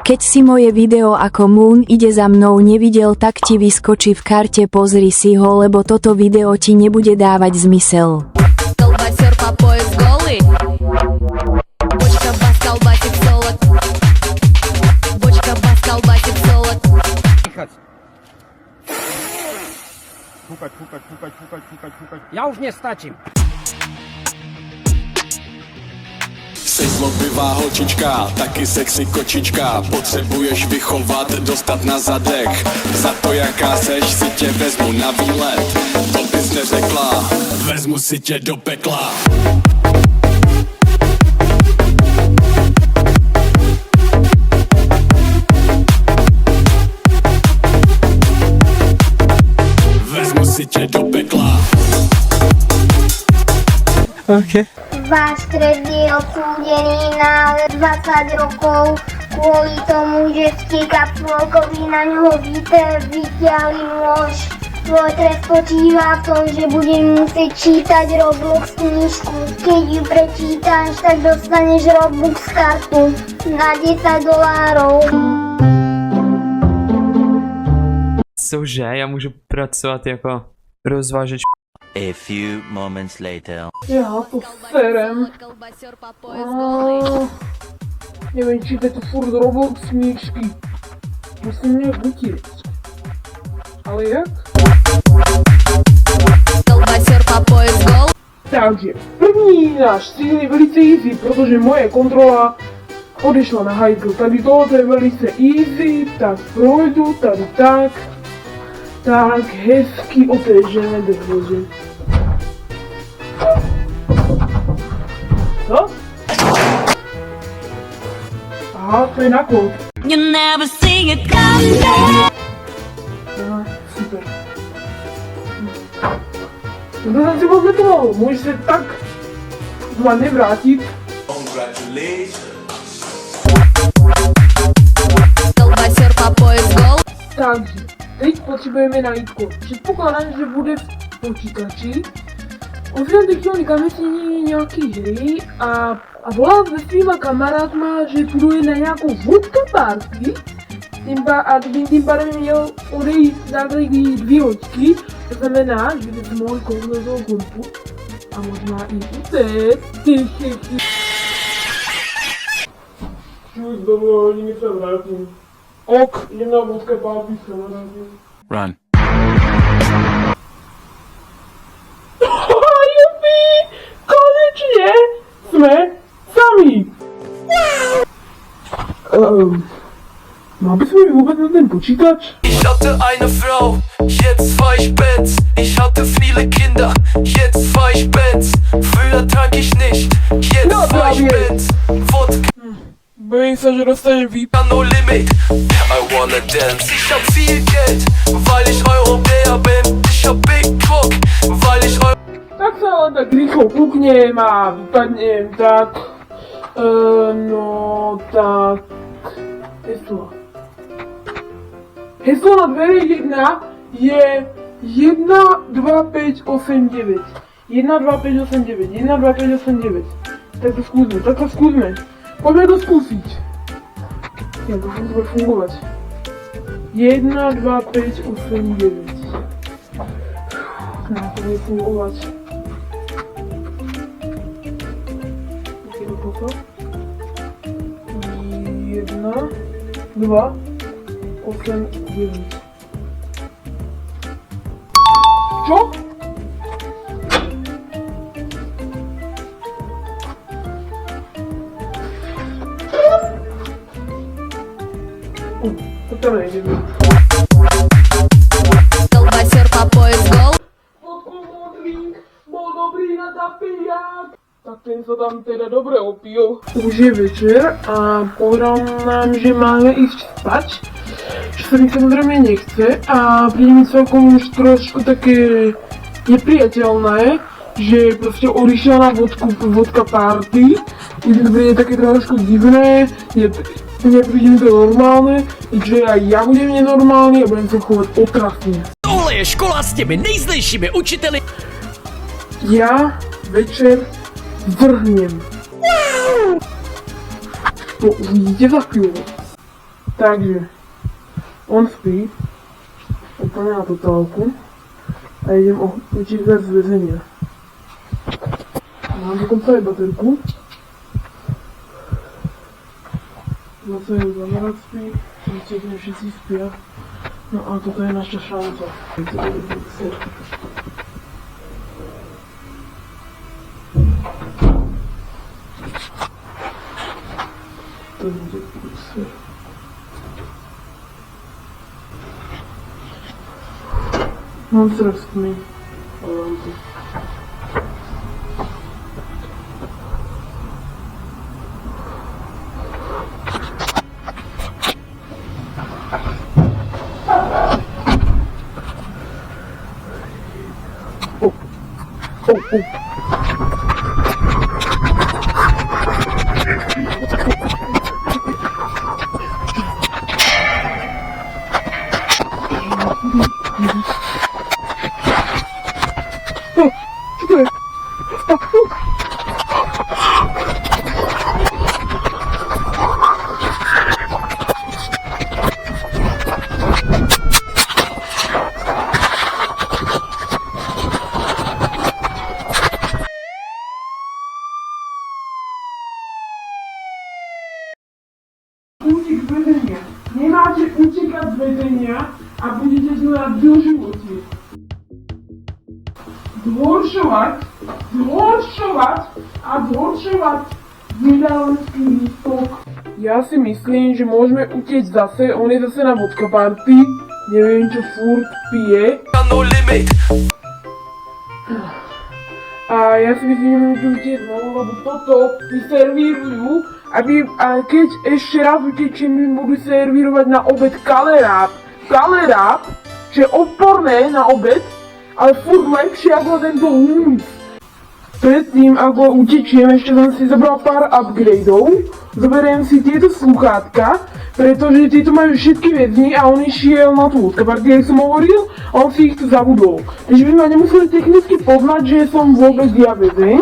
Keď si moje video ako Moon ide za mnou nevidel, tak ti vyskočí v karte, pozri si ho, lebo toto video ti nebude dávať zmysel. Колбасер по пояс голый. Бочка бас, колбасик, солод. Бочка бас, колбасик, солод. Fúkať. Ja už nestačím. Jsi zlobivá holčička, taky sexy kočička. Potřebuješ vychovat, dostat na zadek. Za to jaká seš, si tě vezmu na výlet. To bys neřekla, vezmu si tě do pekla. Vezmu si tě do pekla. Okay. Dva stredný odsúdený na 20 rokov kvôli tomu, že z tej kapsulkový na ňoho vyťahli nôž. Tvoj trest spočíva v tom, že budem musieť čítať Roblox knižku. Keď ju prečítaš, tak dostaneš Robux kartu na $10. Cože, já můžu pracovat jako rozvážeč. A few moments later. Ja to serem. Колбасер по пояс голый. Neviem, či to furt Roblox knižky. Musím nejak utiecť. Ale jak? Колбасер по пояс голый. Takže, první náš cíl je velice easy, protože moje kontrola odešla na hajzl. Tady tohoto je velice easy, tak projdu tady tak. Tak hezky otevřeme dveře. Co? Aha, to je na kód. You never see it coming. Aha, super. To jsem si odletoval, můžeš se tak zvaně vrátit. Колбасер по пояс голый. Takže, teď potřebujeme najít kód. Předpokládám, že bude v počítači. Ovšem teď chtěl kameřině nějaký hry a volal se svýma kamarádma, že půjde na nějakou vodka party. Tím pádem měl odejít na 2 hoďky. To znamená, že by se mohli kouknout do kompu a možná i utéct. Čus, dobrou hodiny se vrátím. Ok, jdem na vodka party s kamarádem. Run. Jupi! Konečně jsme sami! Mám bys mi vůbec na ten počítač? Ich hatte eine Frau, jetzt fahr ich Benz. Ich hatte viele Kinder, jetzt fahr ich Benz. Früher trank ich nicht, jetzt fahr ich Benz. Wodka Bojím se, že dostanem výp. no limit, I wanna dance. Ich hab viel Geld, weil ich Europäer bin. Ich hab Big Bock, weil ich Tak se ale tak rýchlo koukněm a vypadněm, tak... no, tak... Heslo. Heslo na dvere 1 je 1, 2, 5, 8, 9. 1, 2, 5, 8, 9. 1, 2, 5, 8, 9. Tak to zkusme. Pojďme to zkusit. Jak to bude fungovat. 1, 2, 5, 8, 9. No, to bude fungovat. Tak je to toto. 1, 2, 8, 9. Co? To tam nejde. Колбасер по пояс голый. Podkomodlík bol dobrý na zapiják. Tak ten sa tam teda dobre opil. Už je večer a povedal nám, že máme ísť spať. Že sa mi samozrejme nechce a príde mi celkom už trošku také nepriateľné, že proste odišiel na vodka party. Je to príde také trošku divné, nepríde mi to normálne, že aj ja budem nenormálny a budem sa chovať otrasne. Tohle je škola s těmi nejzlejšími učiteli. Ja večer vrhnem. To uvidíte za chvíľu. Takže, on spí, úplne na totálku a idem ho utíkať z väzenia. Mám dokonca aj baterku. Zase je zamerať spí, utíkne všetci spia. No a toto je naša šanca. To bude prúser. Mám teraz tmy a lampy. Únik z väzenia. Nemáte utekať z väzenia a budete znamenať doživotie. Zhoršovať vydálenský lístok. Ja si myslím, že môžeme utiecť zase, on je zase na vodka party, neviem čo furt pije. No limit. A ja si myslím, že môžeme utiecť znovu, lebo toto mi servírujú, a keď ešte raz utečím, mi budú servírovať na obed kalerát, čo je odporné na obed, ale furt lepšie ako tento hummus. Predtým, ako utečiem, ešte som si zobral pár upgradeov, zoberiem si tieto sluchátka, pretože tieto majú všetky väzni a on išiel na tú party, jak som hovoril, a on si ich tu zabudol. Takže by ma nemuseli technicky poznať, že som vôbec ja väzeň.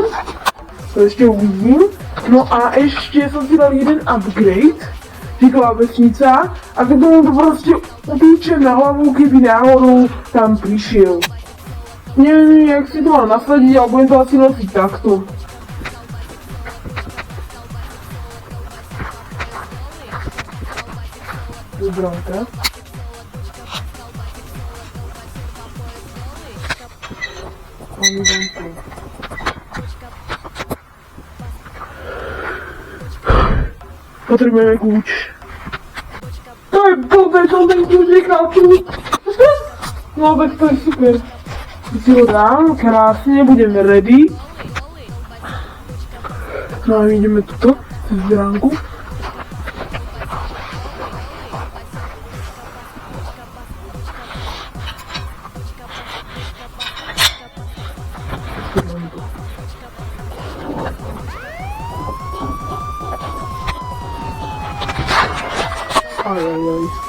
To ešte uvidím. No a ešte som si dal jeden upgrade, že klávesnica, a keď mu to proste utúčem na hlavu, keby náhodou tam prišiel. Neviem, jak si to mám nasadiť, ale budem to asi nosiť takto. Dobránka. Ani vám to. Potrebujeme kľúč. To je blbé, to ten kľúč nechal tu. No tak to je super. Si ho dám, krásne, budeme ready. No a ideme tuto, cez bránku. Ajajaj.